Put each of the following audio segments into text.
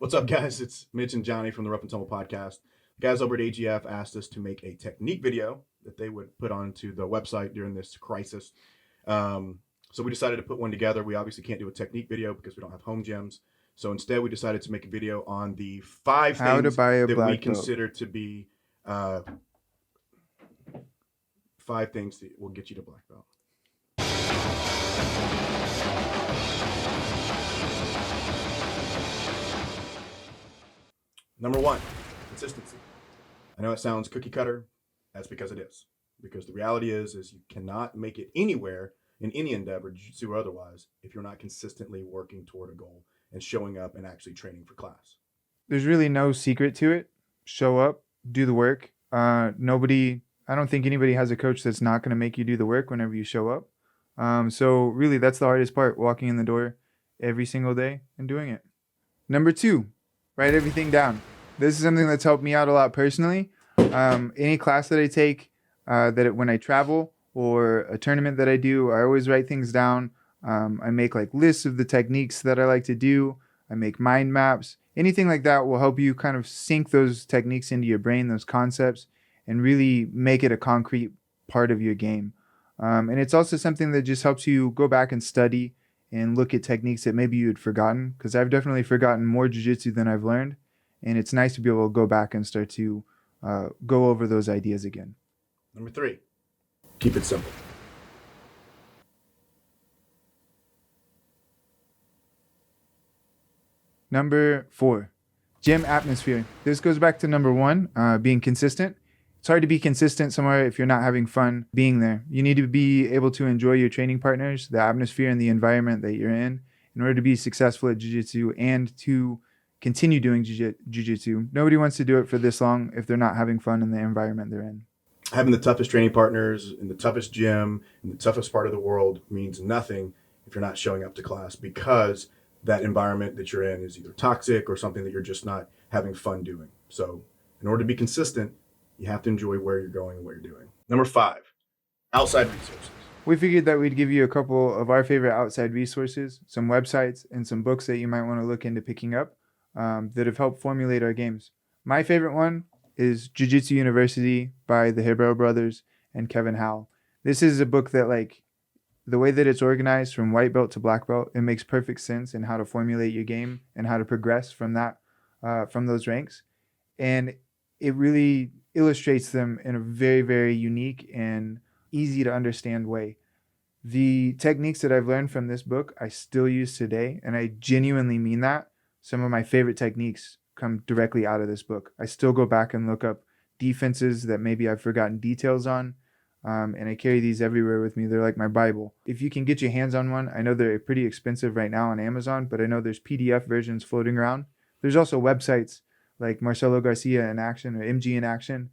What's up, guys? It's Mitch and Jonny from the Rough Tumble Podcast. The guys over at AGF asked us to make a technique video that they would put onto the website during this crisis. So we decided to put one together. We obviously can't do a technique video because we don't have home gyms. So instead, we decided to make a video on the five How things to buy a that black we belt. consider to be 5 things that will get you to black belt. Number 1, consistency. I know it sounds cookie cutter. That's because it is. Because the reality is you cannot make it anywhere in any endeavor, jiu-jitsu or otherwise, if you're not consistently working toward a goal and showing up and actually training for class. There's really no secret to it. Show up, do the work. I don't think anybody has a coach that's not going to make you do the work whenever you show up. So really, that's the hardest part, walking in the door every single day and doing it. Number 2, write everything down. This is something that's helped me out a lot personally. Any class that I take, when I travel or a tournament that I do, I always write things down. I make like lists of the techniques that I like to do. I make mind maps. Anything like that will help you kind of sink those techniques into your brain, those concepts, and really make it a concrete part of your game. And it's also something that just helps you go back and study and look at techniques that maybe you had forgotten, because I've definitely forgotten more jiu-jitsu than I've learned. And it's nice to be able to go back and start to go over those ideas again. Number 3, keep it simple. Number 4, gym atmosphere. This goes back to number 1, being consistent. It's hard to be consistent somewhere if you're not having fun being there. You need to be able to enjoy your training partners, the atmosphere and the environment that you're in order to be successful at jiu-jitsu and to continue doing jiu-jitsu. Nobody wants to do it for this long if they're not having fun in the environment they're in. Having the toughest training partners in the toughest gym in the toughest part of the world means nothing if you're not showing up to class, because that environment that you're in is either toxic or something that you're just not having fun doing. So in order to be consistent, you have to enjoy where you're going and what you're doing. Number 5, outside resources. We figured that we'd give you a couple of our favorite outside resources, some websites, and some books that you might want to look into picking up that have helped formulate our games. My favorite one is Jiu-Jitsu University by the Hebrew brothers and Kevin Howell. This is a book that, like, the way that it's organized from white belt to black belt, it makes perfect sense in how to formulate your game and how to progress from those ranks. And it really illustrates them in a very, very unique and easy to understand way. The techniques that I've learned from this book, I still use today, and I genuinely mean that. Some of my favorite techniques come directly out of this book. I still go back and look up defenses that maybe I've forgotten details on, and I carry these everywhere with me. They're like my Bible. If you can get your hands on one, I know they're pretty expensive right now on Amazon, but I know there's PDF versions floating around. There's also websites like Marcelo Garcia in Action or MG in Action.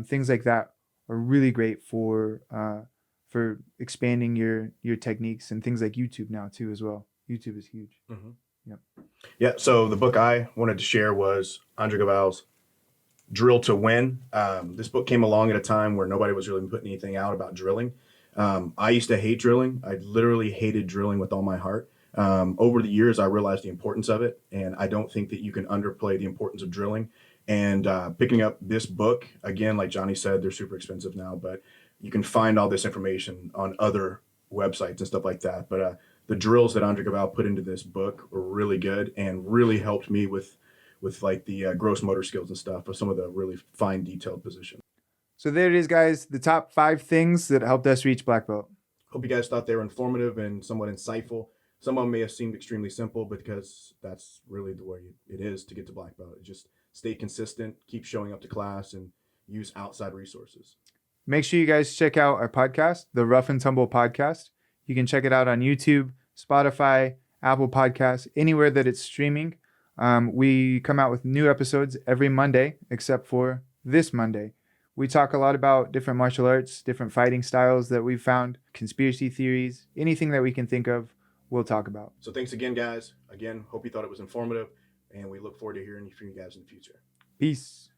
Things like that are really great for expanding your techniques, and things like YouTube now too as well. YouTube is huge. Mm-hmm. Yep. Yeah, so the book I wanted to share was Andre Gaval's Drill to Win. This book came along at a time where nobody was really putting anything out about drilling. I used to hate drilling. I literally hated drilling with all my heart. Over the years, I realized the importance of it, and I don't think that you can underplay the importance of drilling. And picking up this book, again, like Jonny said, they're super expensive now, but you can find all this information on other websites and stuff like that. But the drills that Andre Gaval put into this book were really good and really helped me with like the gross motor skills and stuff of some of the really fine detailed positions. So there it is, guys. The top 5 things that helped us reach black belt. Hope you guys thought they were informative and somewhat insightful. Some of them may have seemed extremely simple, because that's really the way it is to get to black belt. Just stay consistent, keep showing up to class, and use outside resources. Make sure you guys check out our podcast, the Rough and Tumble Podcast. You can check it out on YouTube, Spotify, Apple Podcasts, anywhere that it's streaming. We come out with new episodes every Monday, except for this Monday. We talk a lot about different martial arts, different fighting styles that we've found, conspiracy theories, anything that we can think of, we'll talk about. So thanks again, guys. Again, hope you thought it was informative, and we look forward to hearing from you guys in the future. Peace.